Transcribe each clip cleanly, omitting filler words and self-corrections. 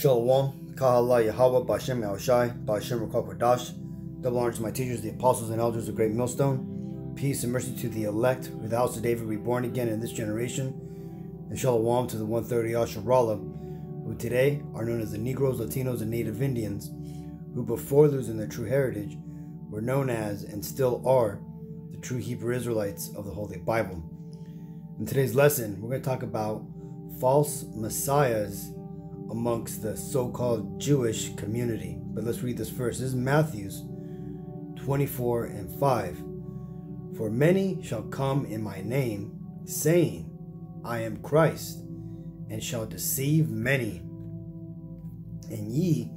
Shalom, Kahala Yahweh, Bashem El Shai, Bashem Rakal Kodash. Double honor to my teachers, the apostles and elders of Great Millstone. Peace and mercy to the elect, who the house of David reborn again in this generation. And Shalom to the 130 Asherallah, who today are known as the Negroes, Latinos, and Native Indians, who before losing their true heritage were known as, and still are, the true Hebrew Israelites of the Holy Bible. In today's lesson, we're going to talk about false messiahs amongst the so-called Jewish community. But let's read this first. This is Matthew 24:5. For many shall come in my name, saying, I am Christ, and shall deceive many. And ye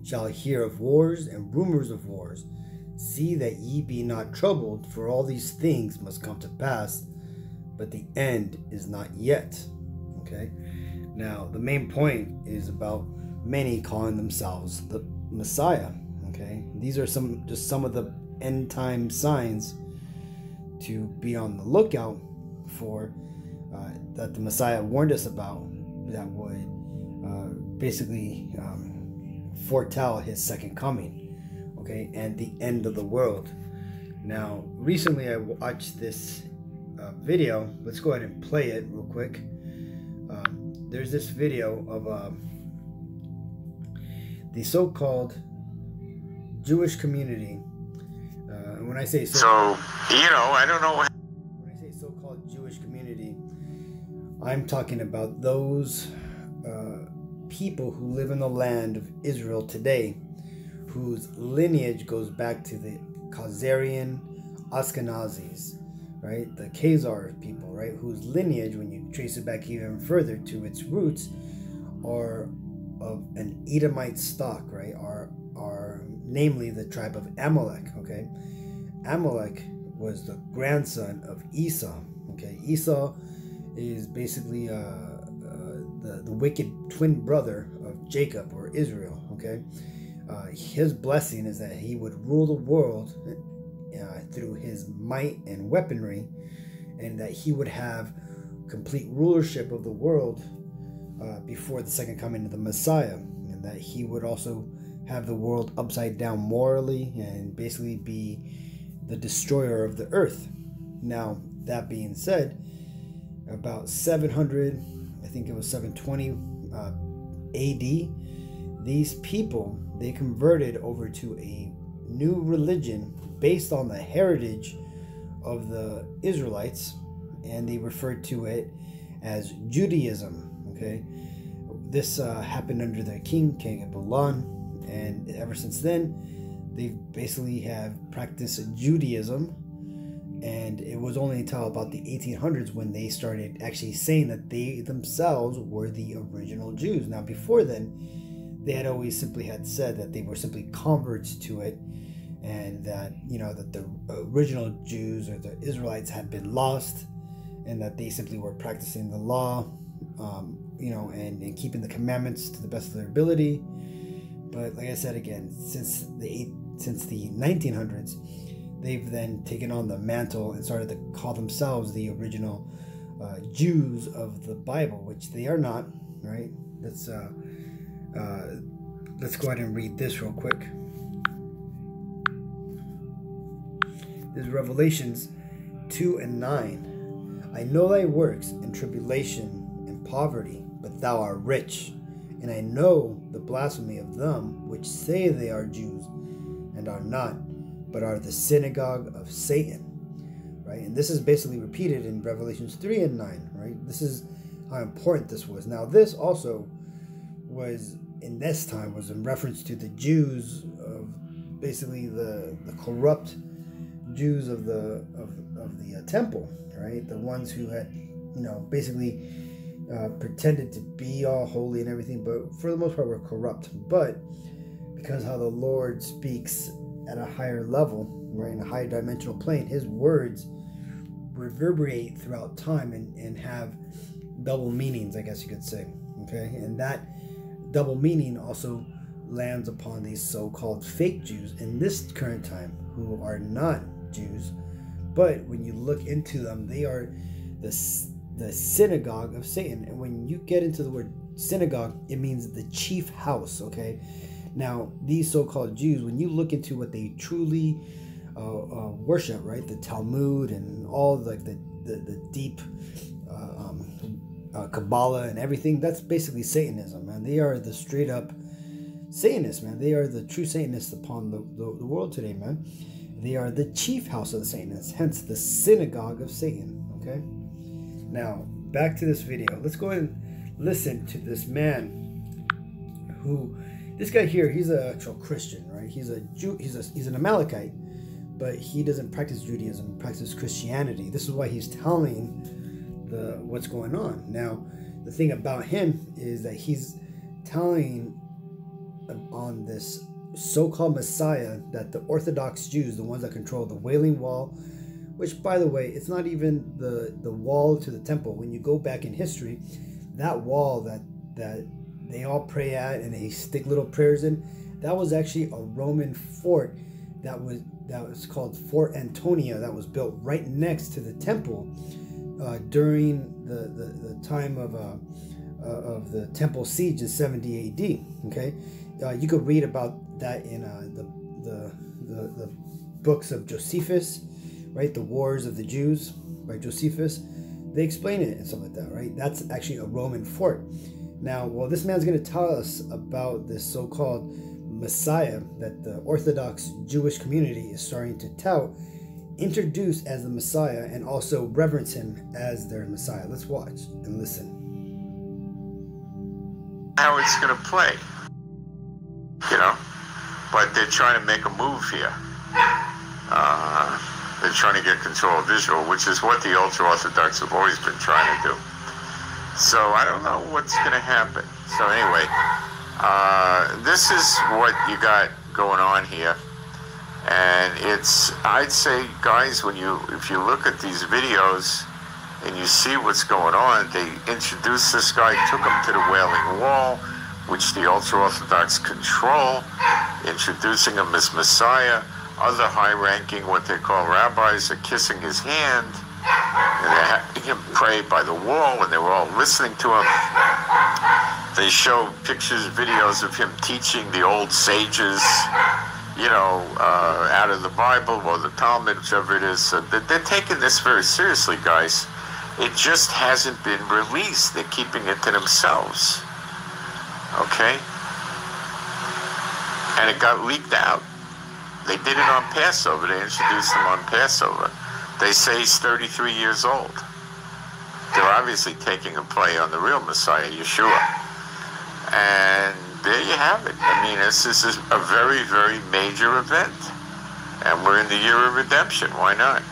shall hear of wars and rumors of wars. See that ye be not troubled, for all these things must come to pass, but the end is not yet. Okay? Now, the main point is about many calling themselves the Messiah. Okay? These are just some of the end time signs to be on the lookout for, that the Messiah warned us about, that would basically foretell his second coming, okay, and the end of the world. Now, recently I watched this video. Let's go ahead and play it real quick. There's this video of the so-called Jewish community. And when I say I don't know. When I say so-called Jewish community, I'm talking about those people who live in the land of Israel today, whose lineage goes back to the Khazarian Ashkenazis, right? The Khazar people, right? Whose lineage, when you trace it back even further to its roots, are of an Edomite stock, right? Are namely the tribe of Amalek, okay? Amalek was the grandson of Esau, okay? Esau is basically the wicked twin brother of Jacob, or Israel, okay? His blessing is that he would rule the world through his might and weaponry, and that he would have complete rulership of the world before the second coming of the Messiah, and that he would also have the world upside down morally and basically be the destroyer of the earth. Now, that being said, about 700, I think it was 720 AD, these people, they converted over to a new religion based on the heritage of the Israelites, and they referred to it as Judaism. Okay, this happened under the king Babylon, and ever since then they basically have practiced Judaism. And it was only until about the 1800s when they started actually saying that they themselves were the original Jews. Now, before then, they had always simply had said that they were simply converts to it, and that, that the original Jews or the Israelites had been lost, and that they simply were practicing the law, and keeping the commandments to the best of their ability. But like I said again, since the 1900s, they've then taken on the mantle and started to call themselves the original Jews of the Bible, which they are not, right? Let's go ahead and read this real quick. This is Revelations 2:9. I know thy works and tribulation and poverty, but thou art rich. And I know the blasphemy of them which say they are Jews and are not, but are the synagogue of Satan, right? And this is basically repeated in Revelations 3:9, right? This is how important this was. Now, this also was, in this time, was in reference to the Jews of basically the corrupt Jews of the temple, right? The ones who had, basically pretended to be all holy and everything, but for the most part were corrupt. But because how the Lord speaks at a higher level, right, in a higher dimensional plane, his words reverberate throughout time and have double meanings, I guess you could say, okay? And that double meaning also lands upon these so-called fake Jews in this current time, who are not Jews, but when you look into them, they are the synagogue of Satan. And when you get into the word synagogue, it means the chief house, okay? Now, these so-called Jews, when you look into what they truly worship, right? The Talmud and all like the deep Kabbalah and everything, that's basically Satanism, man. They are the straight up Satanists, man. They are the true Satanists upon the world today, man. They are the chief house of the Satanists, hence the synagogue of Satan, okay? Now, back to this video. Let's go ahead and listen to this man who, this guy here, he's an actual Christian, right? He's a Jew, he's an Amalekite, but he doesn't practice Judaism, he practices Christianity. This is why he's telling what's going on. Now, the thing about him is that he's telling on this so-called Messiah that the Orthodox Jews, the ones that control the Wailing Wall, which, by the way, it's not even the wall to the temple. When you go back in history, that wall that they all pray at and they stick little prayers in, that was actually a Roman fort that was called Fort Antonia, that was built right next to the temple during the time of the temple siege in 70 AD. Okay, you could read about that in the books of Josephus, right? The Wars of the Jews by Josephus. They explain it and stuff like that, right? That's actually a Roman fort. Now, well, this man's going to tell us about this so-called Messiah that the Orthodox Jewish community is starting to tout, introduce as the Messiah, and also reverence him as their Messiah. Let's watch and listen. How it's going to play, you know, but they're trying to make a move here. They're trying to get control of Israel, which is what the ultra-Orthodox have always been trying to do. So I don't know what's going to happen. So anyway, this is what you got going on here. And it's, I'd say, guys, if you look at these videos and you see what's going on, they introduced this guy, took him to the Wailing Wall, which the ultra-Orthodox control, introducing him as Messiah. Other high-ranking, what they call rabbis, are kissing his hand, and they're having him pray by the wall, and they were all listening to him. They show pictures, videos of him teaching the old sages, you know, out of the Bible or the Talmud, whichever it is. So they're taking this very seriously, guys. It just hasn't been released. They're keeping it to themselves. Okay? And it got leaked out. They did it on Passover. They introduced him on Passover. They say he's 33 years old. They're obviously taking a play on the real Messiah, Yeshua. And there you have it. I mean, this is a very, very major event. And we're in the year of redemption. Why not?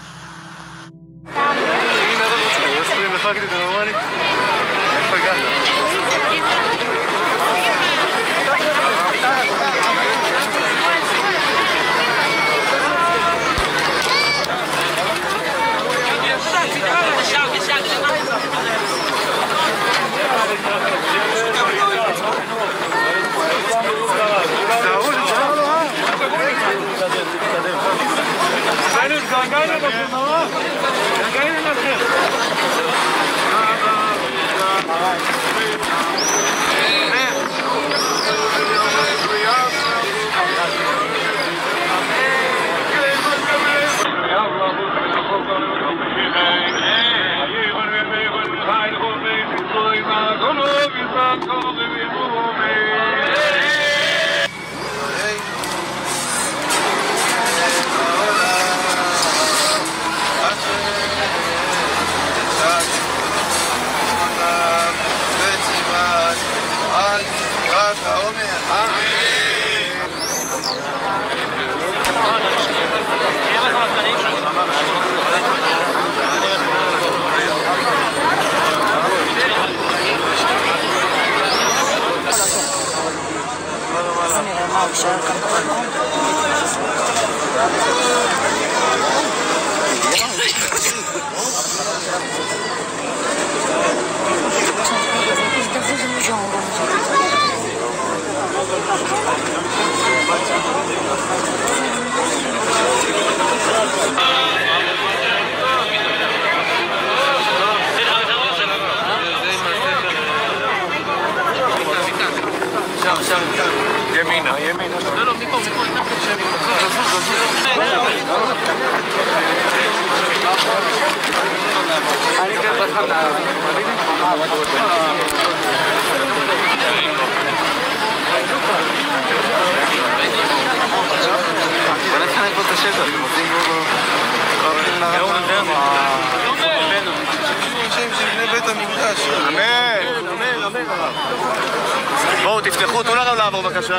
בואו תפתחו, תנו לרב לעבור בבקשה.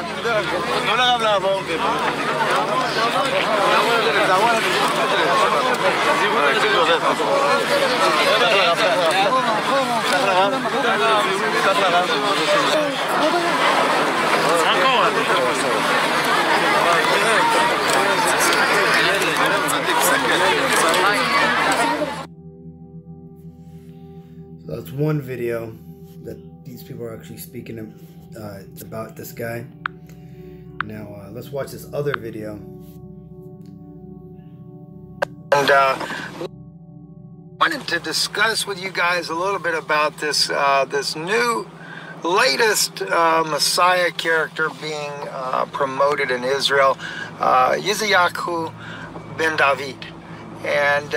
תנו לרב לעבור. So that's one video that these people are actually speaking about this guy. Now let's watch this other video. And wanted to discuss with you guys a little bit about this this new latest Messiah character being promoted in Israel, Yishayahu ben David. And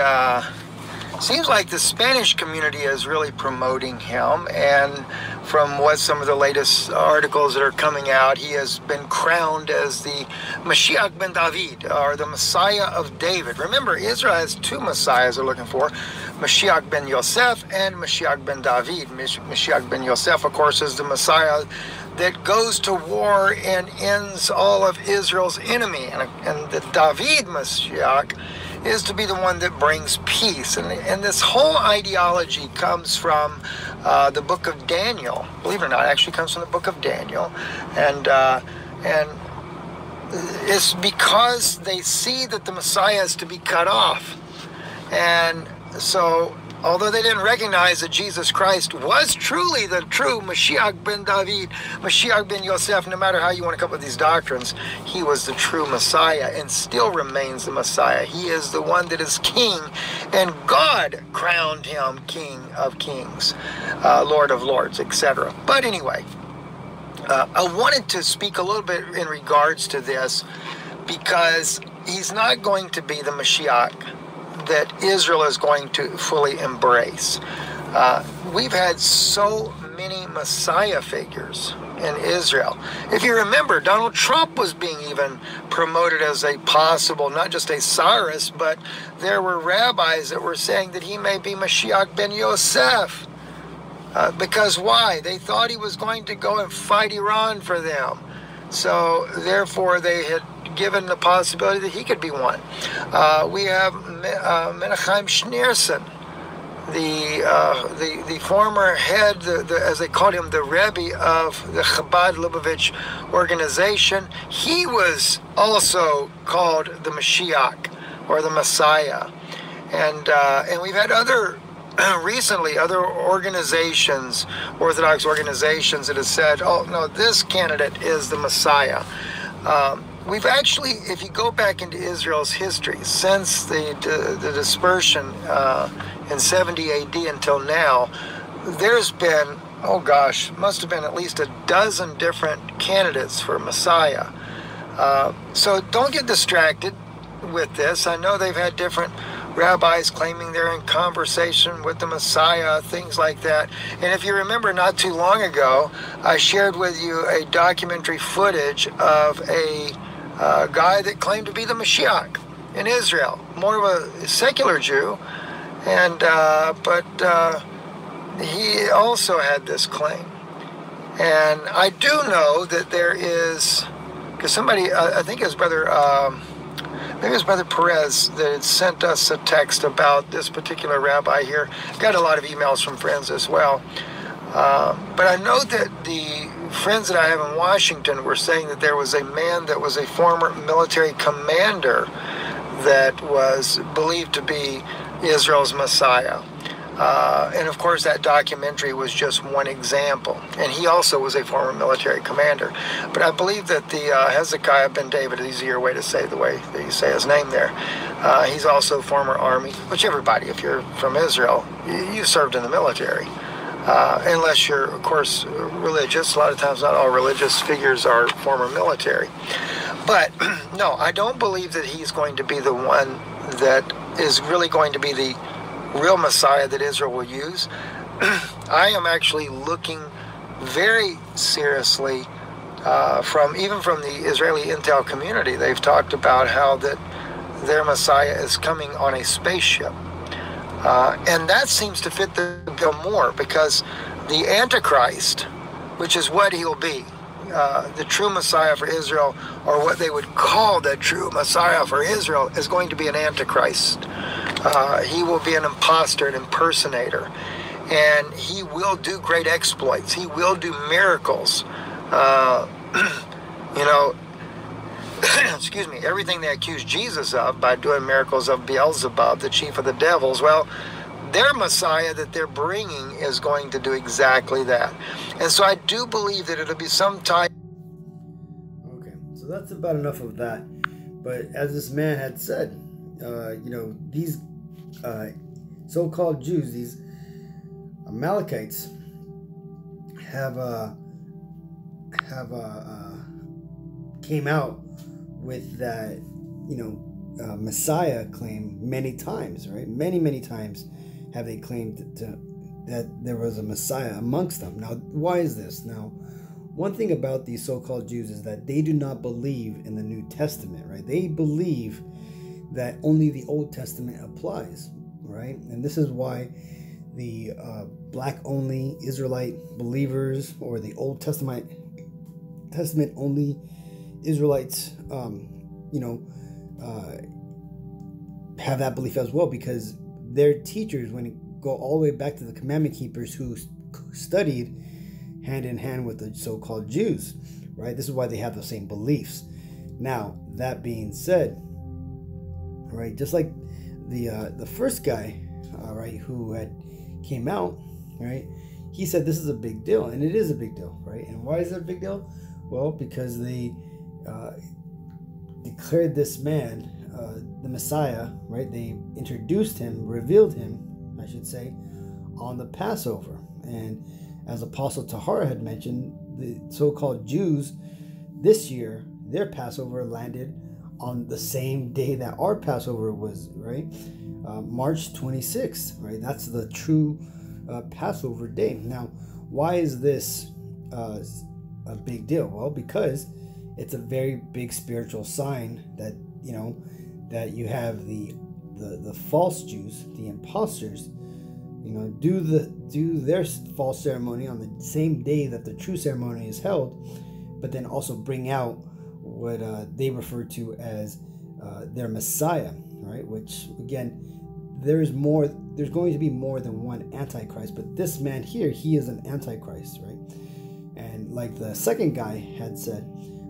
seems like the Spanish community is really promoting him, and from what some of the latest articles that are coming out, he has been crowned as the Mashiach ben David, or the Messiah of David. Remember, Israel has two Messiahs they're looking for, Mashiach ben Yosef and Mashiach ben David. Mashiach ben Yosef, of course, is the Messiah that goes to war and ends all of Israel's enemy, and the David Mashiach is to be the one that brings peace. And this whole ideology comes from the book of Daniel. Believe it or not, it actually comes from the book of Daniel. And it's because they see that the Messiah is to be cut off. And so, although they didn't recognize that Jesus Christ was truly the true Mashiach ben David, Mashiach ben Yosef, no matter how you want to come up with these doctrines, he was the true Messiah and still remains the Messiah. He is the one that is king, and God crowned him King of Kings, Lord of Lords, etc. But anyway, I wanted to speak a little bit in regards to this, because he's not going to be the Mashiach that Israel is going to fully embrace. We've had so many Messiah figures in Israel. If you remember, Donald Trump was being even promoted as a possible, not just a Cyrus, but there were rabbis that were saying that he may be Mashiach ben Yosef. Because why? They thought he was going to go and fight Iran for them. So therefore they had given the possibility that he could be one. We have Menachem Schneerson, the former head, as they called him, the Rebbe of the Chabad Lubavitch organization. He was also called the Mashiach, or the Messiah. And we've had recently other organizations, Orthodox organizations, that have said, oh no, this candidate is the Messiah. We've actually, if you go back into Israel's history, since the dispersion in 70 AD until now, there's been, oh gosh, must have been at least a dozen different candidates for Messiah. So don't get distracted with this. I know they've had different rabbis claiming they're in conversation with the Messiah, things like that. And if you remember, not too long ago, I shared with you a documentary footage of a guy that claimed to be the Mashiach in Israel, more of a secular Jew, and but he also had this claim. And I do know that there is, because somebody, I think his brother, maybe it was Brother Perez, that had sent us a text about this particular rabbi here. Got a lot of emails from friends as well. But I know that the friends that I have in Washington were saying that there was a man that was a former military commander that was believed to be Israel's Messiah. And of course that documentary was just one example. And he also was a former military commander. But I believe that the Hezekiah ben David, easier way to say the way that you say his name there, he's also former army, which everybody, if you're from Israel, you served in the military. Unless you're, of course, religious. A lot of times not all religious figures are former military. But no, I don't believe that he's going to be the one that is really going to be the real Messiah that Israel will use. I am actually looking very seriously even from the Israeli intel community. They've talked about how that their Messiah is coming on a spaceship. And that seems to fit the bill more, because the Antichrist, which is what he'll be, the true Messiah for Israel, or what they would call the true Messiah for Israel, is going to be an Antichrist. He will be an imposter, an impersonator, and he will do great exploits. He will do miracles. You know, excuse me, everything they accuse Jesus of by doing miracles of Beelzebub, the chief of the devils, well, their Messiah that they're bringing is going to do exactly that. And so I do believe that it'll be some type. Okay, so that's about enough of that. But as this man had said, you know, these so-called Jews, these Amalekites, came out with that, you know, Messiah claim many times, right? Many times have they claimed that there was a Messiah amongst them. Now, why is this? Now, one thing about these so-called Jews is that they do not believe in the New Testament, right? They believe that only the Old Testament applies, right? And this is why the black-only Israelite believers, or the Old Testament only Israelites, you know, have that belief as well, because their teachers, when you go all the way back to the commandment keepers who studied hand in hand with the so-called Jews, right? This is why they have the same beliefs. Now, that being said, right, just like the first guy, right, who had came out, right, he said this is a big deal, and it is a big deal, right? And why is it a big deal? Well, because they declared this man the Messiah, right? They introduced him, revealed him, I should say, on the Passover. And as Apostle Tahara had mentioned, the so-called Jews this year, their Passover landed on the same day that our Passover was, right? March 26th, right? That's the true Passover day. Now, why is this a big deal? Well, because it's a very big spiritual sign that, you know, that you have the false Jews, the imposters, you know, do their false ceremony on the same day that the true ceremony is held, but then also bring out what they refer to as their Messiah, right? Which, again, there's going to be more than one Antichrist, but this man here, he is an Antichrist, right? And like the second guy had said,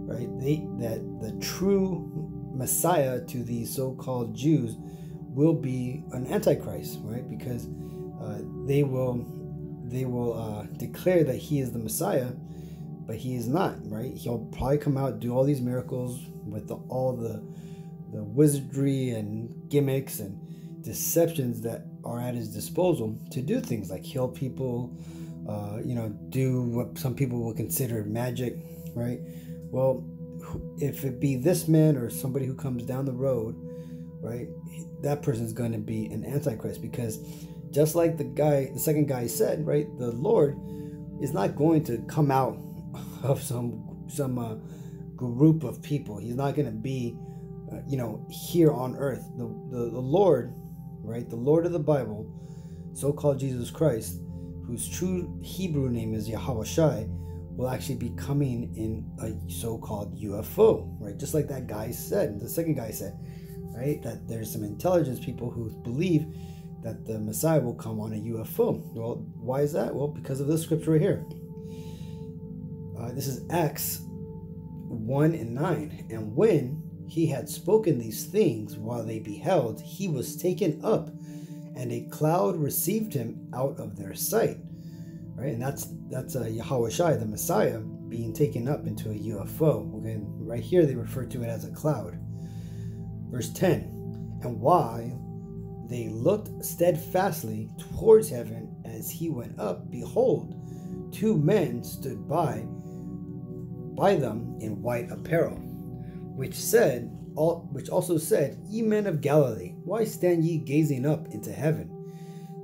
right, that the true Messiah to these so-called Jews will be an Antichrist, right? Because they will declare that he is the Messiah, but he is not, right? He'll probably come out, do all these miracles with all the wizardry and gimmicks and deceptions that are at his disposal to do things like heal people, you know, do what some people will consider magic, right? Well, if it be this man or somebody who comes down the road, right, that person is going to be an Antichrist, because just like the second guy said, right, the Lord is not going to come out of some group of people. He's not going to be, you know, here on earth. The Lord, right, the Lord of the Bible, so-called Jesus Christ, whose true Hebrew name is Yahweh, will actually be coming in a so-called UFO, right? Just like that guy said, the second guy said, right, that there's some intelligence people who believe that the Messiah will come on a UFO. Well, why is that? Well, because of this scripture right here. This is Acts 1:9. And when he had spoken these things while they beheld, he was taken up, and a cloud received him out of their sight. Right, and that's Yahweh, the Messiah, being taken up into a UFO. Okay, right here they refer to it as a cloud. Verse 10, and while they looked steadfastly towards heaven as he went up, behold, two men stood by them in white apparel. which also said, Ye men of Galilee, why stand ye gazing up into heaven?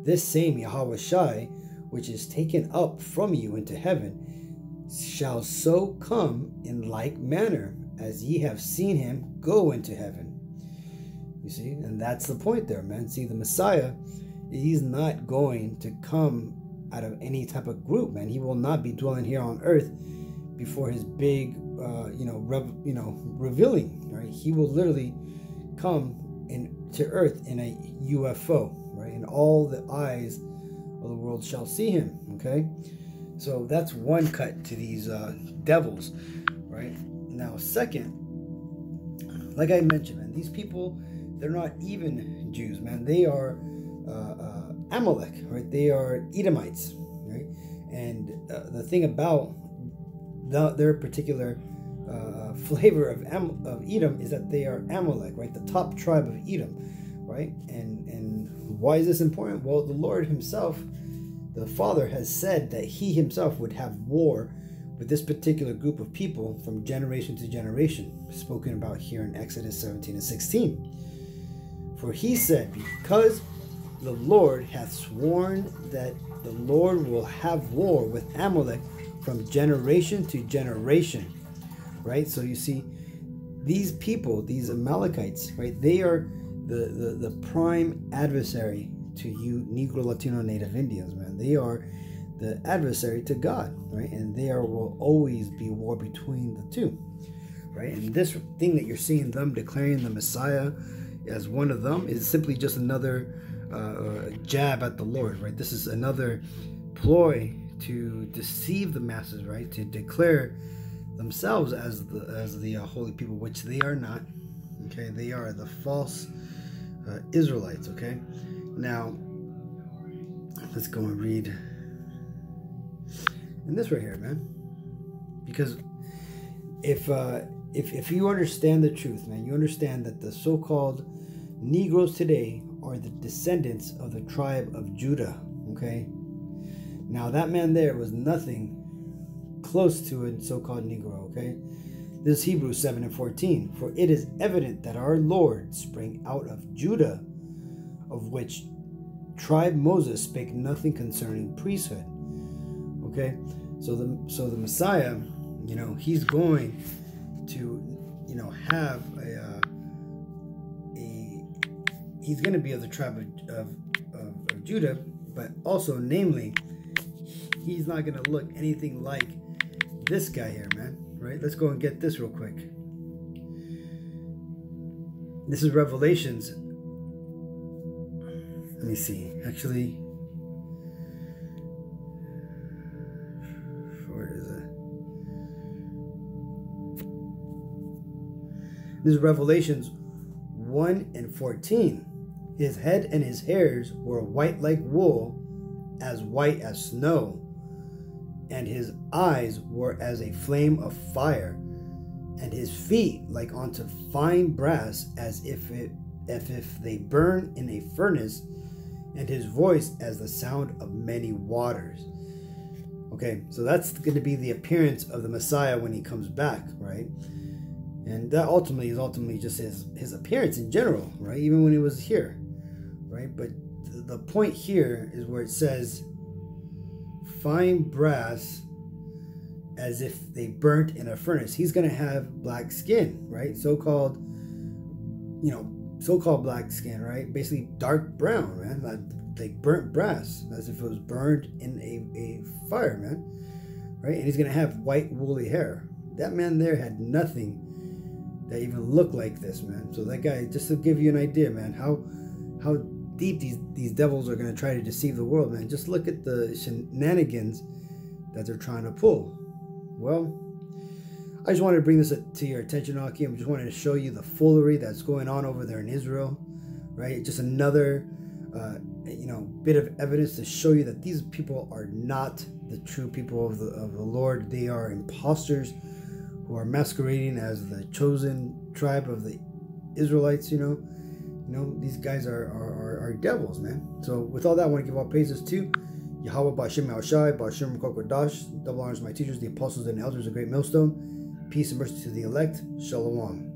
This same Yahweh Shai, which is taken up from you into heaven, shall so come in like manner as ye have seen him go into heaven. You see, and that's the point there, man. See, the Messiah, he's not going to come out of any type of group, man. He will not be dwelling here on earth before his big, revealing, right? He will literally come to earth in a UFO, right? And all the eyes of the world shall see him, okay? So that's one cut to these devils, right? Now, second, like I mentioned, man, these people, they're not even Jews, man. They are Amalek, right? They are Edomites, right? And the thing about their particular flavor of Edom is that they are Amalek, right? The top tribe of Edom, right? And why is this important? Well, the Lord himself, the Father, has said that he himself would have war with this particular group of people from generation to generation, spoken about here in Exodus 17 and 16. For he said, because the Lord hath sworn that the Lord will have war with Amalek from generation to generation, right? So you see, these people, these Amalekites, right? They are the prime adversary to you Negro, Latino, Native Indians, man. They are the adversary to God, right? And there will always be war between the two, right? And this thing that you're seeing them declaring the Messiah as one of them is simply just another jab at the Lord, right? This is another ploy to deceive the masses, right? To declare themselves as the holy people, which they are not. Okay, they are the false Israelites. Okay, now let's go and read in this right here, man. Because if you understand the truth, man, you understand that the so-called Negroes today are the descendants of the tribe of Judah. Okay, now that man there was nothing close to a so-called Negro. Okay, this is Hebrews 7 and 14. For it is evident that our Lord sprang out of Judah, of which tribe Moses spake nothing concerning priesthood. Okay, so the Messiah, he's going to, have he's going to be of the tribe of Judah, but also, namely, he's not going to look anything like this guy here, man. Right? Let's go and get this real quick. This is Revelations. Let me see. Actually, where is it? This is Revelations 1 and 14. His head and his hairs were white like wool, as white as snow, and his eyes were as a flame of fire, and his feet like unto fine brass, as if they burn in a furnace, and his voice as the sound of many waters. Okay, so that's going to be the appearance of the Messiah when he comes back, right? And that ultimately just his appearance in general, right? Even when he was here, right? But the point here is where it says fine brass, as if they burnt in a furnace. He's going to have black skin, right? So-called black skin, right? Basically dark brown, man, like burnt brass, as if it was burned in a fire, man, right? And he's going to have white woolly hair. That man there had nothing that even looked like this, man. So that guy, just to give you an idea, man, how deep these devils are going to try to deceive the world, man. Just look at the shenanigans that they're trying to pull. Well, I just wanted to bring this to your attention, Aki. I just wanted to show you the foolery that's going on over there in Israel, right? Just another, bit of evidence to show you that these people are not the true people of the Lord. They are imposters who are masquerading as the chosen tribe of the Israelites. These guys are devils, man. So with all that, I want to give all praises to Yahweh, Ba'Shem Yahushai, Ba'Shem Kokodash, double honors to my teachers, the apostles and elders of Great Millstone. Peace and mercy to the elect. Shalom.